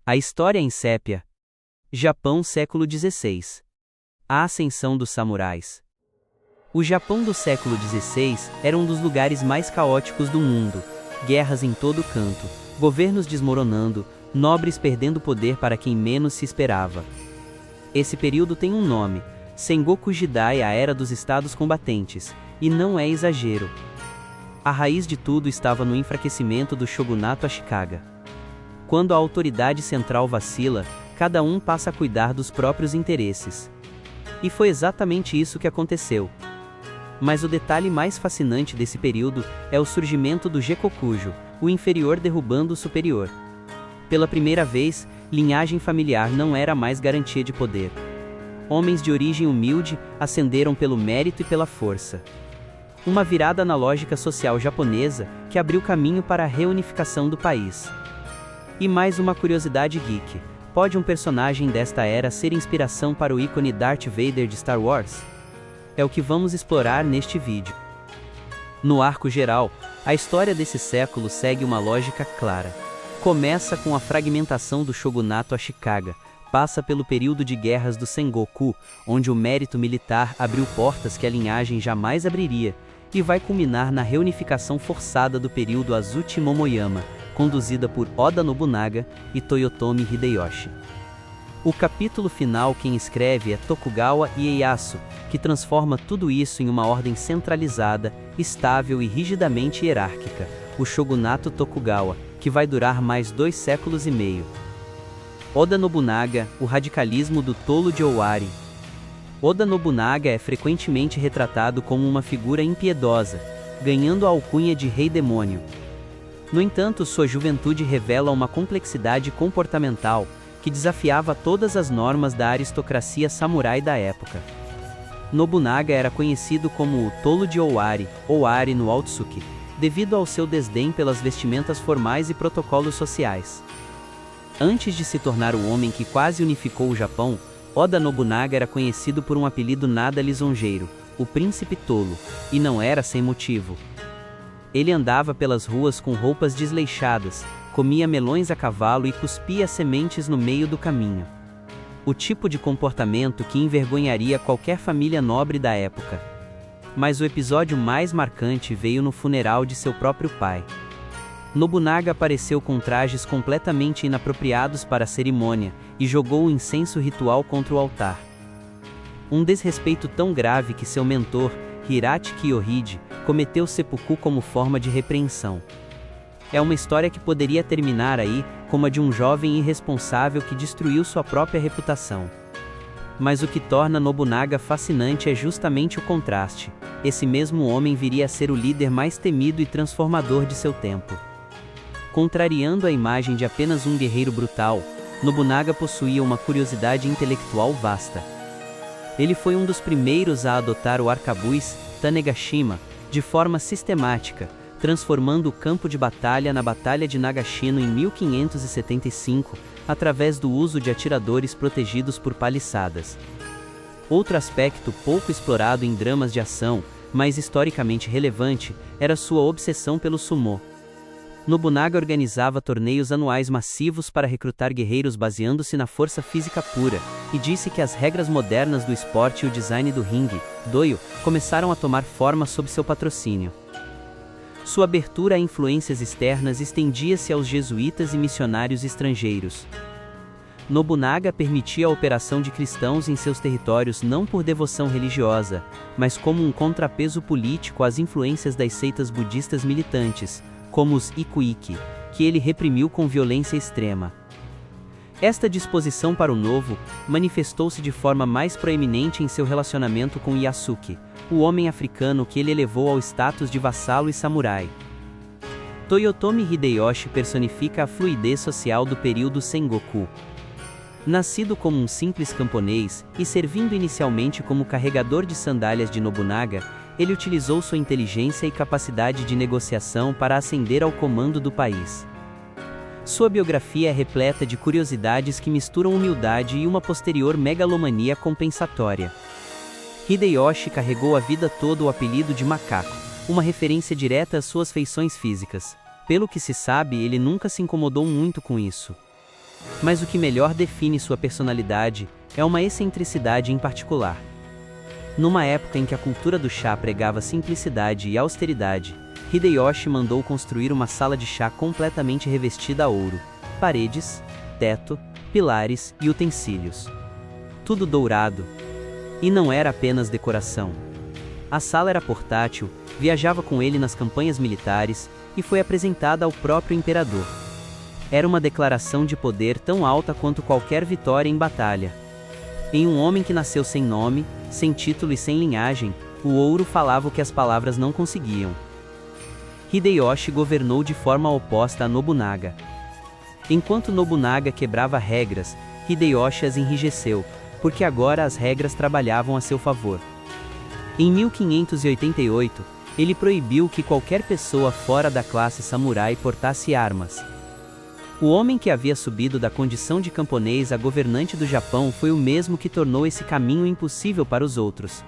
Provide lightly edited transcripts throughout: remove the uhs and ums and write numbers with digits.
A história em sépia. Japão século XVI. A ascensão dos samurais. O Japão do século XVI era um dos lugares mais caóticos do mundo. Guerras em todo canto, governos desmoronando, nobres perdendo poder para quem menos se esperava. Esse período tem um nome: Sengoku Jidai, a Era dos Estados Combatentes, e não é exagero. A raiz de tudo estava no enfraquecimento do shogunato Ashikaga. Quando a autoridade central vacila, cada um passa a cuidar dos próprios interesses. E foi exatamente isso que aconteceu. Mas o detalhe mais fascinante desse período é o surgimento do Gekokujo, o inferior derrubando o superior. Pela primeira vez, linhagem familiar não era mais garantia de poder. Homens de origem humilde ascenderam pelo mérito e pela força. Uma virada na lógica social japonesa que abriu caminho para a reunificação do país. E mais uma curiosidade geek: pode um personagem desta era ser inspiração para o ícone Darth Vader de Star Wars? É o que vamos explorar neste vídeo. No arco geral, a história desse século segue uma lógica clara. Começa com a fragmentação do shogunato Ashikaga, passa pelo período de guerras do Sengoku, onde o mérito militar abriu portas que a linhagem jamais abriria, e vai culminar na reunificação forçada do período Azuchi Momoyama, conduzida por Oda Nobunaga e Toyotomi Hideyoshi. O capítulo final quem escreve é Tokugawa Ieyasu, que transforma tudo isso em uma ordem centralizada, estável e rigidamente hierárquica, o Shogunato Tokugawa, que vai durar mais 2 séculos e meio. Oda Nobunaga, o radicalismo do tolo de Owari. Oda Nobunaga é frequentemente retratado como uma figura impiedosa, ganhando a alcunha de Rei Demônio. No entanto, sua juventude revela uma complexidade comportamental que desafiava todas as normas da aristocracia samurai da época. Nobunaga era conhecido como o Tolo de Owari, Owari no Otsuki, devido ao seu desdém pelas vestimentas formais e protocolos sociais. Antes de se tornar o homem que quase unificou o Japão, Oda Nobunaga era conhecido por um apelido nada lisonjeiro, o Príncipe Tolo, e não era sem motivo. Ele andava pelas ruas com roupas desleixadas, comia melões a cavalo e cuspia sementes no meio do caminho. O tipo de comportamento que envergonharia qualquer família nobre da época. Mas o episódio mais marcante veio no funeral de seu próprio pai. Nobunaga apareceu com trajes completamente inapropriados para a cerimônia e jogou o incenso ritual contra o altar. Um desrespeito tão grave que seu mentor, Hiratchi Kiyohide, cometeu seppuku como forma de repreensão. É uma história que poderia terminar aí, como a de um jovem irresponsável que destruiu sua própria reputação. Mas o que torna Nobunaga fascinante é justamente o contraste. Esse mesmo homem viria a ser o líder mais temido e transformador de seu tempo. Contrariando a imagem de apenas um guerreiro brutal, Nobunaga possuía uma curiosidade intelectual vasta. Ele foi um dos primeiros a adotar o arcabuz Tanegashima de forma sistemática, transformando o campo de batalha na Batalha de Nagashino em 1575, através do uso de atiradores protegidos por paliçadas. Outro aspecto pouco explorado em dramas de ação, mas historicamente relevante, era sua obsessão pelo sumô. Nobunaga organizava torneios anuais massivos para recrutar guerreiros baseando-se na força física pura, e disse que as regras modernas do esporte e o design do ringue, doio, começaram a tomar forma sob seu patrocínio. Sua abertura a influências externas estendia-se aos jesuítas e missionários estrangeiros. Nobunaga permitia a operação de cristãos em seus territórios não por devoção religiosa, mas como um contrapeso político às influências das seitas budistas militantes, como os Ikuiki, que ele reprimiu com violência extrema. Esta disposição para o novo manifestou-se de forma mais proeminente em seu relacionamento com Yasuke, o homem africano que ele elevou ao status de vassalo e samurai. Toyotomi Hideyoshi personifica a fluidez social do período Sengoku. Nascido como um simples camponês e servindo inicialmente como carregador de sandálias de Nobunaga, ele utilizou sua inteligência e capacidade de negociação para ascender ao comando do país. Sua biografia é repleta de curiosidades que misturam humildade e uma posterior megalomania compensatória. Hideyoshi carregou a vida toda o apelido de Macaco, uma referência direta às suas feições físicas. Pelo que se sabe, ele nunca se incomodou muito com isso. Mas o que melhor define sua personalidade é uma excentricidade em particular. Numa época em que a cultura do chá pregava simplicidade e austeridade, Hideyoshi mandou construir uma sala de chá completamente revestida a ouro, paredes, teto, pilares e utensílios. Tudo dourado. E não era apenas decoração. A sala era portátil, viajava com ele nas campanhas militares e foi apresentada ao próprio imperador. Era uma declaração de poder tão alta quanto qualquer vitória em batalha. Em um homem que nasceu sem nome, sem título e sem linhagem, o ouro falava o que as palavras não conseguiam. Hideyoshi governou de forma oposta a Nobunaga. Enquanto Nobunaga quebrava regras, Hideyoshi as enrijeceu, porque agora as regras trabalhavam a seu favor. Em 1588, ele proibiu que qualquer pessoa fora da classe samurai portasse armas. O homem que havia subido da condição de camponês a governante do Japão foi o mesmo que tornou esse caminho impossível para os outros.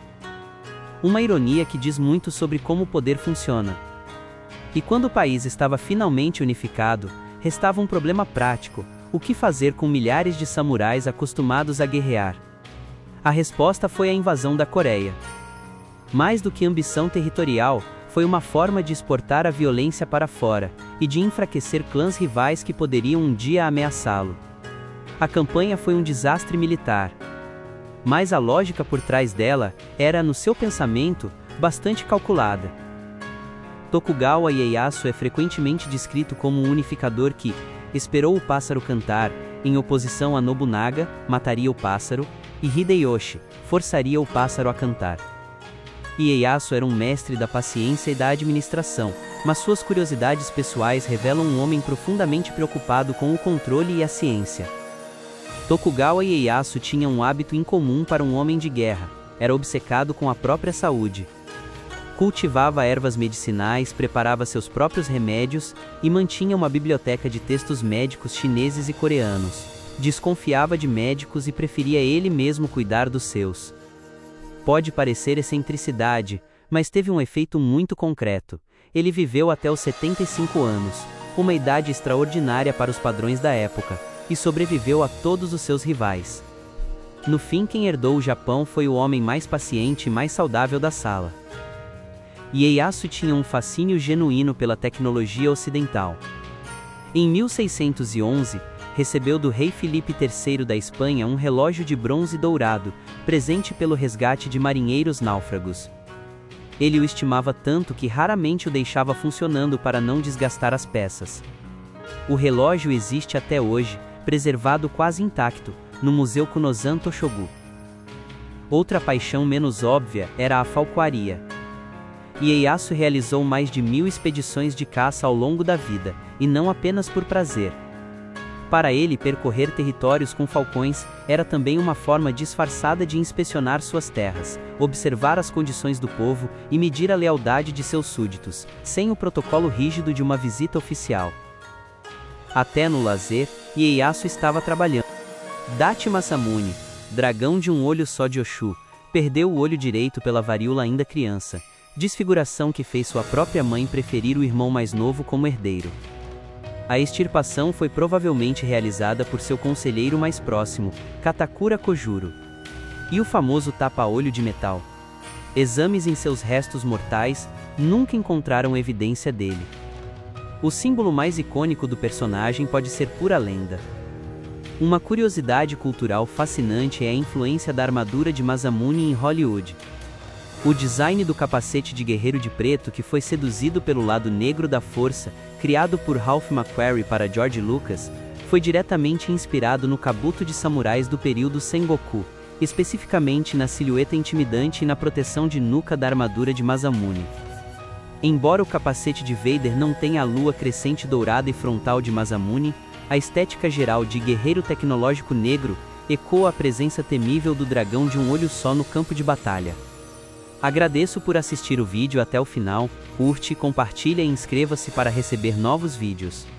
Uma ironia que diz muito sobre como o poder funciona. E quando o país estava finalmente unificado, restava um problema prático: o que fazer com milhares de samurais acostumados a guerrear? A resposta foi a invasão da Coreia. Mais do que ambição territorial, foi uma forma de exportar a violência para fora, e de enfraquecer clãs rivais que poderiam um dia ameaçá-lo. A campanha foi um desastre militar. Mas a lógica por trás dela era, no seu pensamento, bastante calculada. Tokugawa Ieyasu é frequentemente descrito como um unificador que esperou o pássaro cantar, em oposição a Nobunaga, mataria o pássaro, e Hideyoshi forçaria o pássaro a cantar. Ieyasu era um mestre da paciência e da administração, mas suas curiosidades pessoais revelam um homem profundamente preocupado com o controle e a ciência. Tokugawa Ieyasu tinha um hábito incomum para um homem de guerra: era obcecado com a própria saúde. Cultivava ervas medicinais, preparava seus próprios remédios e mantinha uma biblioteca de textos médicos chineses e coreanos. Desconfiava de médicos e preferia ele mesmo cuidar dos seus. Pode parecer excentricidade, mas teve um efeito muito concreto. Ele viveu até os 75 anos, uma idade extraordinária para os padrões da época, e sobreviveu a todos os seus rivais. No fim, quem herdou o Japão foi o homem mais paciente e mais saudável da sala. Ieyasu tinha um fascínio genuíno pela tecnologia ocidental. Em 1611, recebeu do rei Filipe III da Espanha um relógio de bronze dourado, presente pelo resgate de marinheiros náufragos. Ele o estimava tanto que raramente o deixava funcionando para não desgastar as peças. O relógio existe até hoje, preservado quase intacto, no Museu Kunozan Toshogu. Outra paixão menos óbvia era a falcoaria. Ieyasu realizou mais de 1000 expedições de caça ao longo da vida, e não apenas por prazer. Para ele, percorrer territórios com falcões era também uma forma disfarçada de inspecionar suas terras, observar as condições do povo e medir a lealdade de seus súditos, sem o protocolo rígido de uma visita oficial. Até no lazer, Ieyasu estava trabalhando. Dachi Masamune, dragão de um olho só de Oshu, perdeu o olho direito pela varíola ainda criança, desfiguração que fez sua própria mãe preferir o irmão mais novo como herdeiro. A extirpação foi provavelmente realizada por seu conselheiro mais próximo, Katakura Kojuro. E o famoso tapa-olho de metal? Exames em seus restos mortais nunca encontraram evidência dele. O símbolo mais icônico do personagem pode ser pura lenda. Uma curiosidade cultural fascinante é a influência da armadura de Masamune em Hollywood. O design do capacete de guerreiro de preto que foi seduzido pelo lado negro da força, criado por Ralph McQuarrie para George Lucas, foi diretamente inspirado no kabuto de samurais do período Sengoku, especificamente na silhueta intimidante e na proteção de nuca da armadura de Masamune. Embora o capacete de Vader não tenha a lua crescente dourada e frontal de Masamune, a estética geral de guerreiro tecnológico negro ecoa a presença temível do dragão de um olho só no campo de batalha. Agradeço por assistir o vídeo até o final, curte, compartilha e inscreva-se para receber novos vídeos.